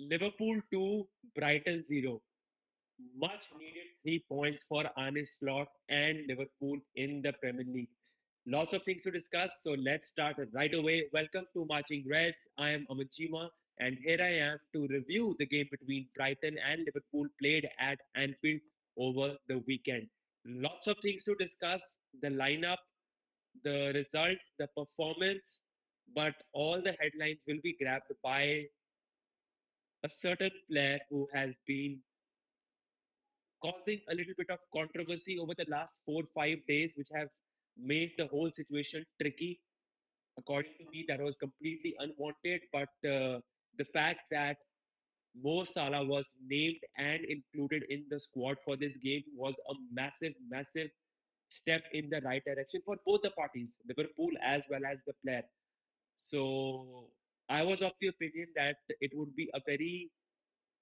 Liverpool 2, Brighton 0. Much needed 3 points for Arne Slot and Liverpool in the Premier League. Lots of things to discuss, so let's start right away. Welcome to Marching Reds. I am Amit Chima, and here I am to review the game between Brighton and Liverpool played at Anfield over the weekend. Lots of things to discuss, the lineup, the result, the performance, but all the headlines will be grabbed by a certain player who has been causing a little bit of controversy over the last 4 5 days, which have made the whole situation tricky. According to me, that was completely unwanted. But the fact that Mo Salah was named and included in the squad for this game was a massive, massive step in the right direction for both the parties, Liverpool as well as the player. So I was of the opinion that it would be a very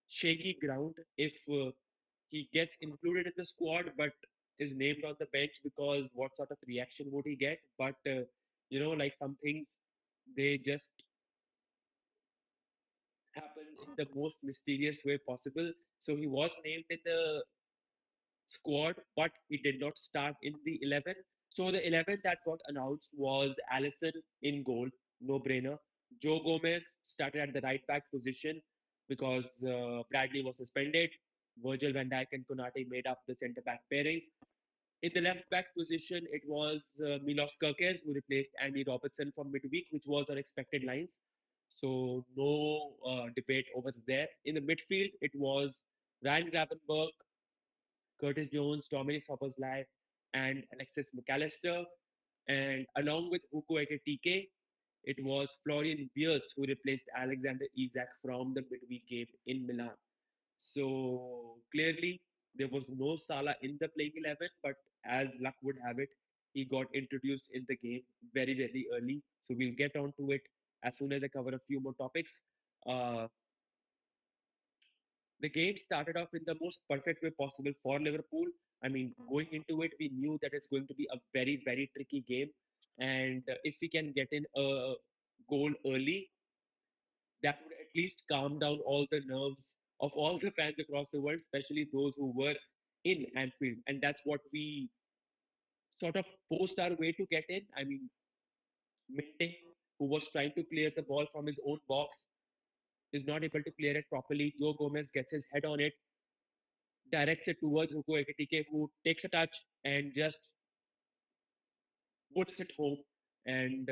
shaky ground if he gets included in the squad but is named on the bench, because what sort of reaction would he get? But like some things, they just happen in the most mysterious way possible. So he was named in the squad, but he did not start in the 11. So the 11 that got announced was Allison in goal, no brainer. Joe Gomez started at the right back position because Bradley was suspended. Virgil van Dijk and Konate made up the centre back pairing. In the left back position, it was Milos Kerkez who replaced Andy Robertson from midweek, which was on expected lines. So no debate over there. In the midfield, it was Ryan Gravenberch, Curtis Jones, Dominic Szoboszlai, and Alexis McAllister. And along with Uko Ekitike, it was Florian Wirtz who replaced Alexander Isak from the midweek game in Milan. So clearly, there was no Salah in the playing 11, but as luck would have it, he got introduced in the game very, very early. So we'll get on to it as soon as I cover a few more topics. Uh, the game started off in the most perfect way possible for Liverpool. I mean, going into it, we knew that it's going to be a very, very tricky game. And if we can get in a goal early, that would at least calm down all the nerves of all the fans across the world, especially those who were in Anfield. And that's what we sort of forced our way to get in. I mean, Minte, who was trying to clear the ball from his own box, is not able to clear it properly. Joe Gomez gets his head on it, directs it towards Hugo Ekitike, who takes a touch and just puts it home. And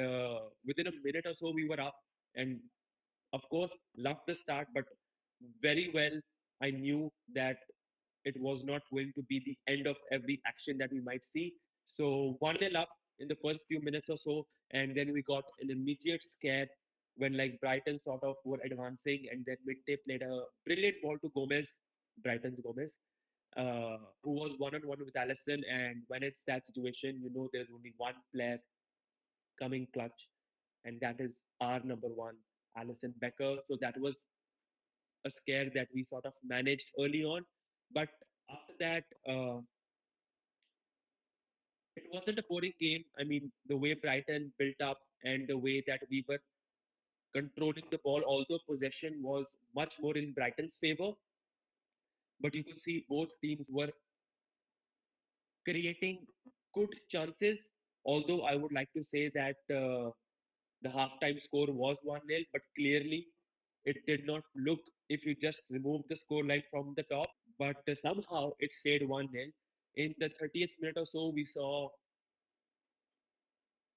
within a minute or so, we were up. And of course, loved the start, but very well, I knew that it was not going to be the end of every action that we might see. So 1-0 up in the first few minutes or so, and then we got an immediate scare when like Brighton sort of were advancing, and then Minte played a brilliant ball to Gomez, Brighton's Gomez, who was one-on-one with Allison. And when it's that situation, there's only one player coming clutch, and that is our number one, Allison Becker. So that was a scare that we sort of managed early on. But after that, it wasn't a boring game. I mean, the way Brighton built up and the way that we were controlling the ball, although possession was much more in Brighton's favor, but you could see both teams were creating good chances. Although I would like to say that the halftime score was 1-0, but clearly it did not look, if you just remove the scoreline from the top, but somehow it stayed 1-0. In the 30th minute or so, we saw,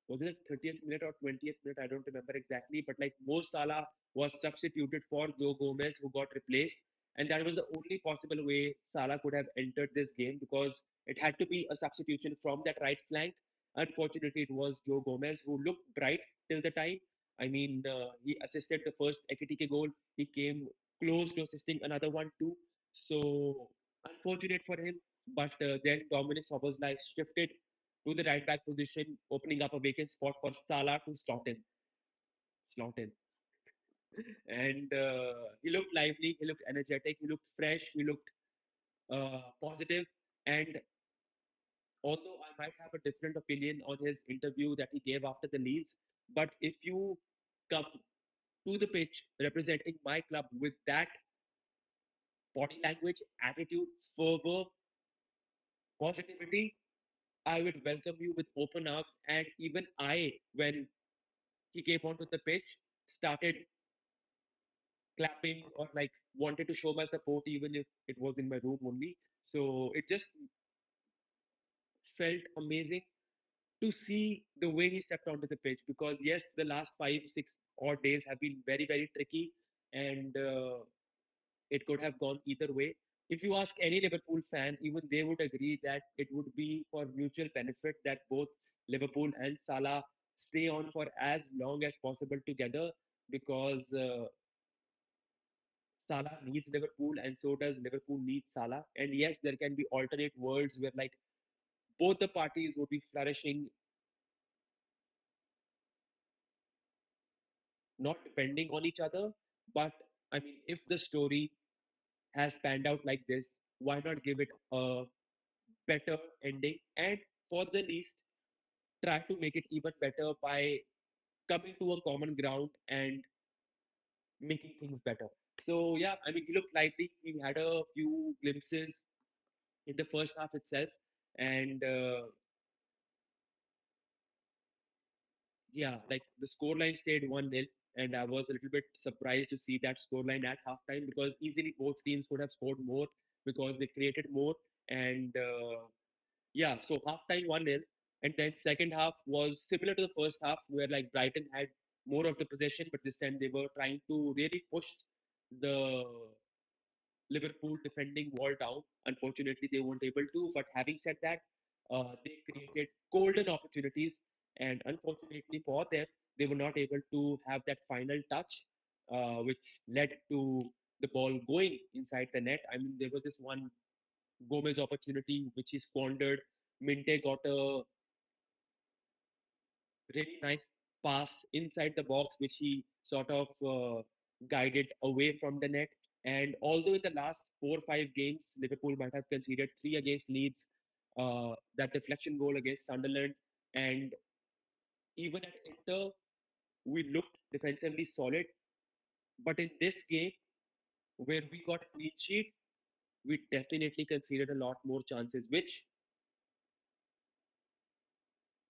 was it 30th minute or 20th minute? I don't remember exactly, but like Mo Salah was substituted for Joe Gomez, who got replaced. And that was the only possible way Salah could have entered this game, because it had to be a substitution from that right flank. Unfortunately, it was Joe Gomez, who looked bright till the time. I mean, he assisted the first Ekitike goal. He came close to assisting another one too. So unfortunate for him. But then Dominic Szoboszlai shifted to the right back position, opening up a vacant spot for Salah to slot in. And he looked lively, he looked energetic, he looked fresh, he looked positive. And although I might have a different opinion on his interview that he gave after the Leeds, but if you come to the pitch representing my club with that body language, attitude, fervor, positivity, I would welcome you with open arms. And even I, when he came onto the pitch, started clapping or like wanted to show my support, even if it was in my room only. So it just felt amazing to see the way he stepped onto the pitch because yes, the last 5, 6 odd days have been very, very tricky, and it could have gone either way. If you ask any Liverpool fan, even they would agree that it would be for mutual benefit that both Liverpool and Salah stay on for as long as possible together because Salah needs Liverpool and so does Liverpool need Salah. And yes, there can be alternate worlds where like both the parties would be flourishing, not depending on each other. But I mean, if the story has panned out like this, why not give it a better ending? And for the least, try to make it even better by coming to a common ground and making things better. So yeah, I mean, he looked lively. He had a few glimpses in the first half itself, and yeah, like the scoreline stayed 1-0, and I was a little bit surprised to see that scoreline at halftime because easily both teams could have scored more because they created more. And yeah, so halftime 1-0, and then second half was similar to the first half where like Brighton had more of the possession, but this time they were trying to really push the Liverpool defending wall down. Unfortunately, they weren't able to. But having said that, they created golden opportunities, and unfortunately for them, they were not able to have that final touch, which led to the ball going inside the net. I mean, there was this one Gomez opportunity which he squandered. Minte got a really nice pass inside the box, which he sort of guided away from the net. And although in the last 4 or 5 games, Liverpool might have conceded three against Leeds, that deflection goal against Sunderland, and even at Inter, we looked defensively solid. But in this game, where we got a clean sheet, we definitely conceded a lot more chances, which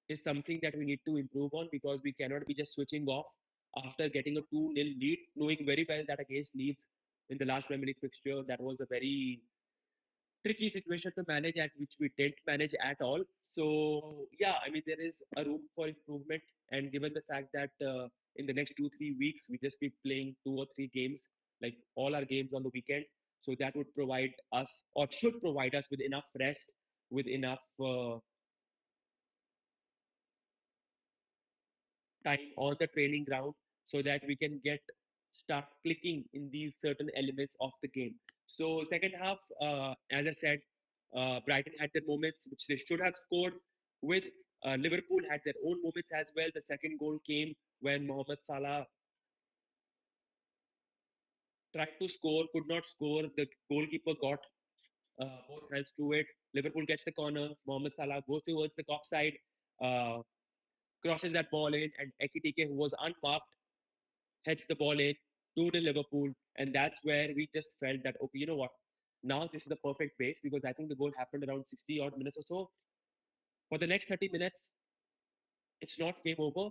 is something that we need to improve on because we cannot be just switching off after getting a 2-0 lead, knowing very well that against Leeds in the last Premier League fixture, that was a very tricky situation to manage at which we didn't manage at all. So, yeah, I mean, there is a room for improvement. And given the fact that in the next 2, 3 weeks, we just be playing 2 or 3 games, like all our games on the weekend. So that would provide us or should provide us with enough rest, with enough time on the training ground so that we can get start clicking in these certain elements of the game. So second half, as I said, Brighton had their moments which they should have scored with. Liverpool had their own moments as well. The second goal came when Mohamed Salah tried to score, could not score. The goalkeeper got both hands to it. Liverpool gets the corner. Mohamed Salah goes towards the cop side, uh, crosses that ball in, and Ekitike, who was unmarked, heads the ball in to the Liverpool. And that's where we just felt that, okay, you know what? Now this is the perfect pace because I think the goal happened around 60 odd minutes or so. For the next 30 minutes, it's not game over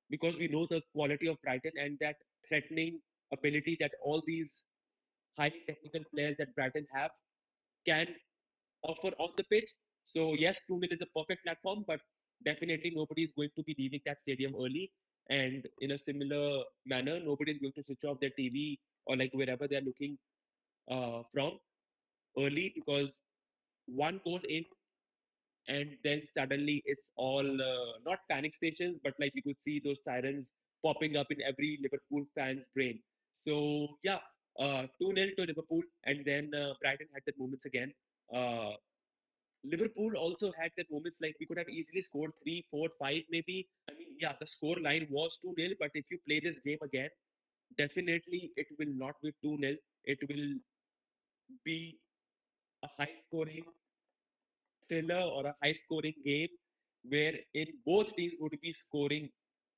because we know the quality of Brighton and that threatening ability that all these highly technical players that Brighton have can offer on the pitch. So, yes, 2-0 is a perfect platform, but definitely nobody is going to be leaving that stadium early. And in a similar manner, nobody is going to switch off their TV or like wherever they're looking from early because one goal in and then suddenly it's all not panic stations, but like you could see those sirens popping up in every Liverpool fan's brain. So yeah, 2-0 to Liverpool, and then Brighton had their moments again. Uh, Liverpool also had their moments like we could have easily scored 3, 4, 5 maybe. I mean, yeah, the score line was 2-0, but if you play this game again, definitely it will not be 2-0. It will be a high scoring thriller or a high scoring game where in both teams would be scoring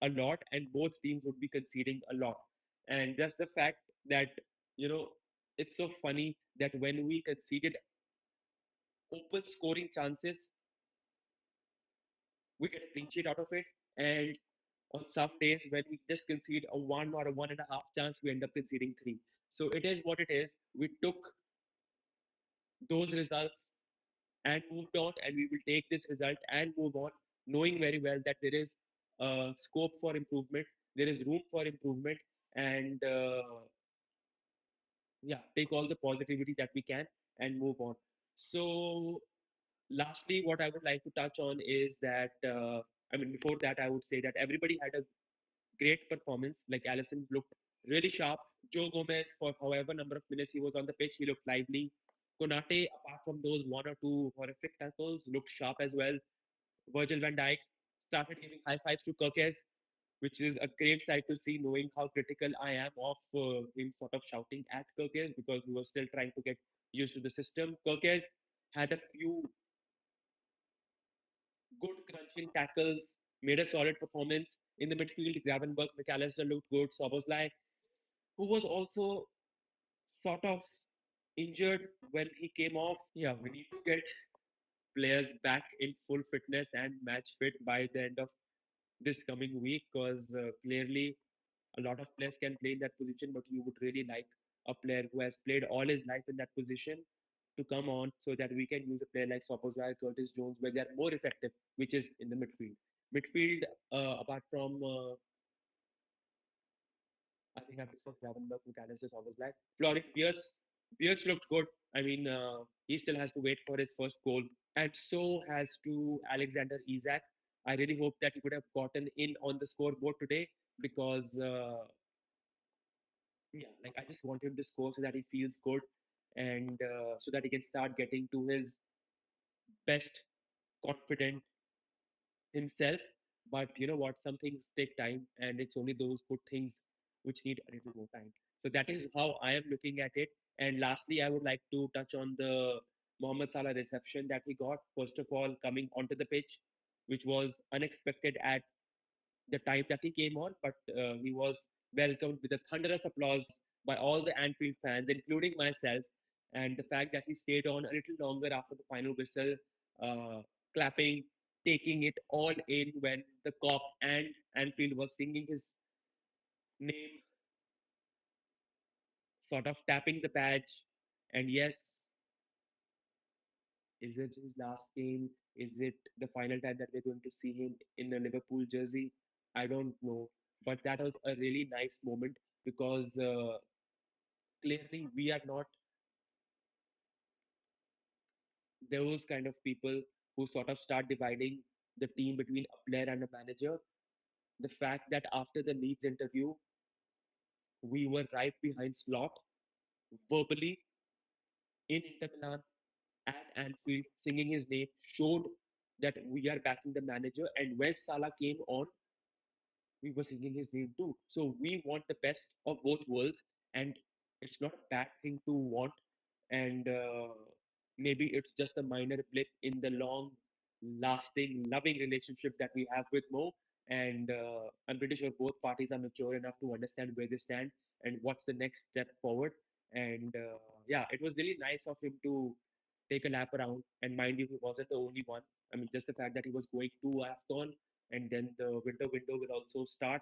a lot and both teams would be conceding a lot. And just the fact that, you know, it's so funny that when we conceded open scoring chances, we get a clean sheet out of it. And on some days when we just concede a one or a one and a half chance, we end up conceding three. So it is what it is. We took those results and moved on, and we will take this result and move on, knowing very well that there is scope for improvement, there is room for improvement, and yeah, take all the positivity that we can and move on. So, lastly, what I would like to touch on is that I mean, before that, I would say that everybody had a great performance. Like Allison looked really sharp. Joe Gomez, for however number of minutes he was on the pitch, he looked lively. Konate, apart from those one or two horrific tackles, looked sharp as well. Virgil van Dijk started giving high fives to Kirkes, which is a great sight to see, knowing how critical I am of him sort of shouting at Kirkes because he was still trying to get used to the system. Kirkes had a few good crunching tackles, made a solid performance. In the midfield, Gravenberg, McAllister looked good. Soboslai, who was also sort of injured when he came off. Yeah, we need to get players back in full fitness and match fit by the end of this coming week because clearly a lot of players can play in that position, but you would really like a player who has played all his life in that position to come on so that we can use a player like Sopozai, Curtis Jones, where they are more effective, which is in the midfield. Midfield, apart from I think I've discussed Gravenberg, McAllister, Sopozai, Florian Beards looked good. I mean, he still has to wait for his first goal, and so has to Alexander Isak. I really hope that he could have gotten in on the scoreboard today because yeah, like I just want him to score so that he feels good and so that he can start getting to his best confident himself. But you know what? Some things take time, and it's only those good things which need a little more time. So that is how I am looking at it. And lastly, I would like to touch on the Mohamed Salah reception that he got. First of all, coming onto the pitch, which was unexpected at the time that he came on, but he was welcomed with a thunderous applause by all the Anfield fans, including myself. And the fact that he stayed on a little longer after the final whistle, uh, clapping, taking it all in when the cop and Anfield was singing his name, sort of tapping the badge. And yes, is it his last game? Is it the final time that we're going to see him in a Liverpool jersey? I don't know. But that was a really nice moment because clearly we are not those kind of people who sort of start dividing the team between a player and a manager. The fact that after the Leeds interview, we were right behind Slot verbally in Inter Milan at Anfield, singing his name, showed that we are backing the manager. And when Salah came on, we were singing his name too. So we want the best of both worlds, and it's not a bad thing to want. And maybe it's just a minor blip in the long lasting, loving relationship that we have with Mo. And I'm pretty sure both parties are mature enough to understand where they stand and what's the next step forward. And yeah, it was really nice of him to take a lap around. And mind you, he wasn't the only one. I mean, just the fact that he was going to AFCON and then the window will also start.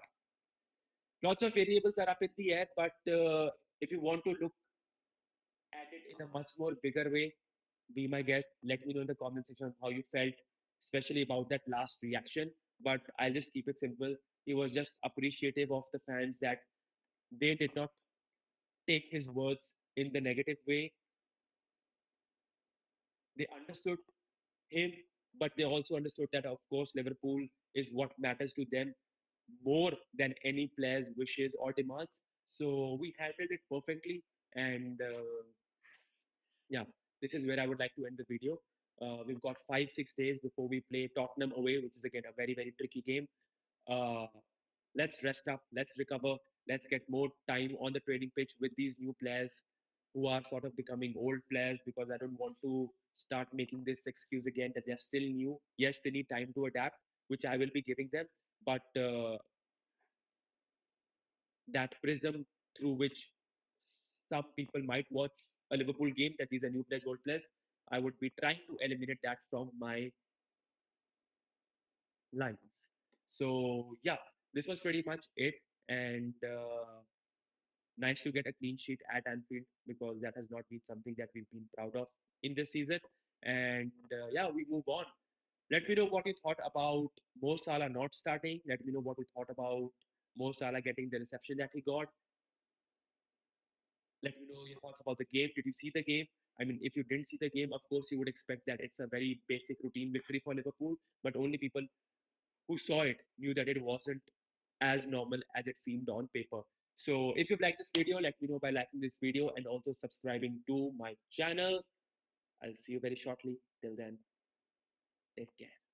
Lots of variables are up in the air, but if you want to look at it in a much more bigger way, be my guest. Let me know in the comment section how you felt, especially about that last reaction. But I'll just keep it simple. He was just appreciative of the fans that they did not take his words in the negative way. They understood him, but they also understood that, of course, Liverpool is what matters to them more than any player's wishes or demands. So we handled it perfectly. And yeah, this is where I would like to end the video. We've got 5, 6 days before we play Tottenham away, which is again a very, very tricky game. Uh, let's rest up, let's recover, let's get more time on the training pitch with these new players who are sort of becoming old players because I don't want to start making this excuse again that they're still new. Yes, they need time to adapt, which I will be giving them, but that prism through which some people might watch a Liverpool game, that these are new players, old players. I would be trying to eliminate that from my lines. So yeah, this was pretty much it, and nice to get a clean sheet at Anfield because that has not been something that we've been proud of in this season. And yeah, we move on. Let me know what you thought about Mo Salah not starting. Let me know what you thought about Mo Salah getting the reception that he got. Let me know your thoughts about the game. Did you see the game? I mean, if you didn't see the game, of course, you would expect that it's a very basic routine victory for Liverpool, but only people who saw it knew that it wasn't as normal as it seemed on paper. So if you've liked this video, let me know by liking this video and also subscribing to my channel. I'll see you very shortly. Till then, take care.